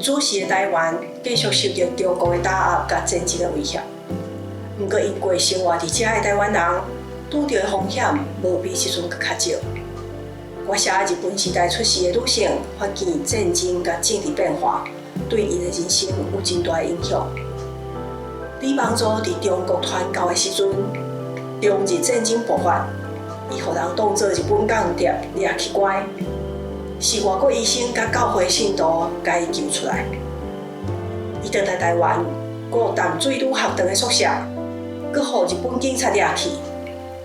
主时的台湾继续受到中国的打压甲战争的威胁。不过，因过生活伫遮的台湾人拄到的风险无比即阵较少。我写日本时代出世的女性，发现战争甲政治变化对因的人生有真大的影响。李邦祖伫中国传教的时阵，中日战争爆发，伊互人当作日本间谍掠去关，是外国医生甲教会信徒甲伊救出来。伊倒来台湾，过淡水女学堂的宿舍，阁互日本警察掠去，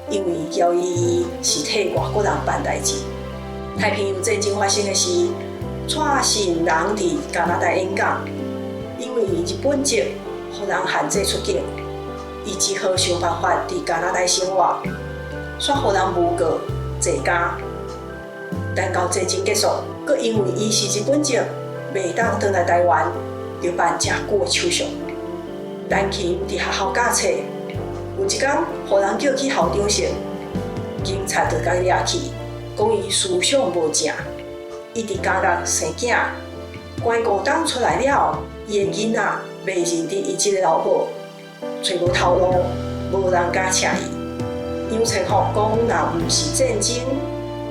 因为交伊是替外国人办代志。太平洋战争发生的时，蔡信人伫加拿大演讲，因为日本籍，互人限制出境，伊只好想办法伫加拿大生活，煞互人诬告坐监。但到战争结束，阁因为伊是日本籍，袂当回来台湾，就办正久的手续。单琴伫学校教册，有一天，互人叫去校长室，警察就甲伊掠去。讲伊思想无正，伊伫监狱生囝，关5冬出来了，伊的囡仔袂认得伊即个老母，找无头路，无人敢请伊。杨千福讲，若毋是战争，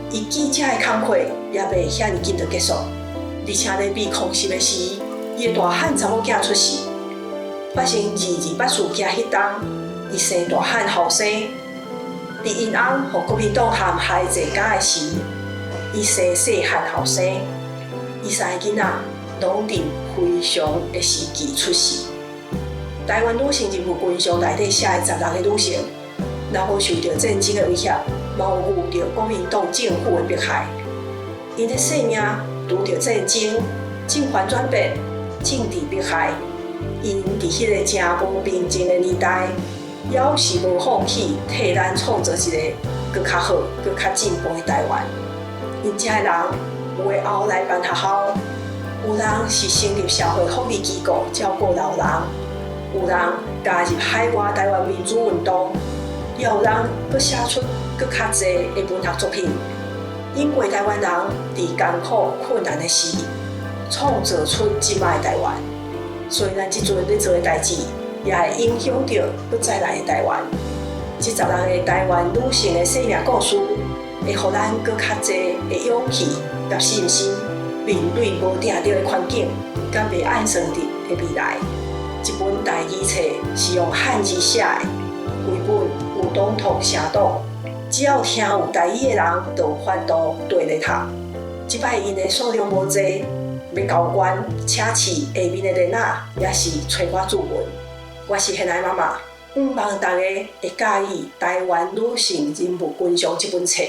伊记者的工课也袂遐尼紧就结束。而且咧比空袭的时，伊的大汉查某囝出事，发生228事件迄冬，伊生大汉后生。伫因翁互国民党陷害坐监的时，伊生细汉后生，伊3个囡仔拢伫非常的时期出世。台湾女性人物群像内底写的16个女性，若无受到战争的威胁，嘛有遇到国民党政府的迫害，因的性命拄到战争、政权转变、政治迫害，因伫迄个正无平静的年代。还是无放弃，替咱创造一个更较好、更较进步的台湾。因遮的人，有的后来办学校，有人是成立社会福利机构照顾老人，有人加入海外台湾民主运动，也有人佫写出佫较济的文学作品。因为台湾人伫艰苦困难的时，创造出即摆的台湾。所以咱即阵咧做的代志。也会影响到要再来的台湾。这16个台湾女性的生命故事，会予咱更较济的勇气甲信心，面对无定着的环境，甲袂安算的未来。这本台语册是用汉字写的，绘本有党图写档，只要听有台语的人，就有法度对咧读。这摆因的数量无济，要交关，请赐下面的连仔，也是找我注文。我是现代妈妈，希望大家会介意《台湾女性人物群像》这本册。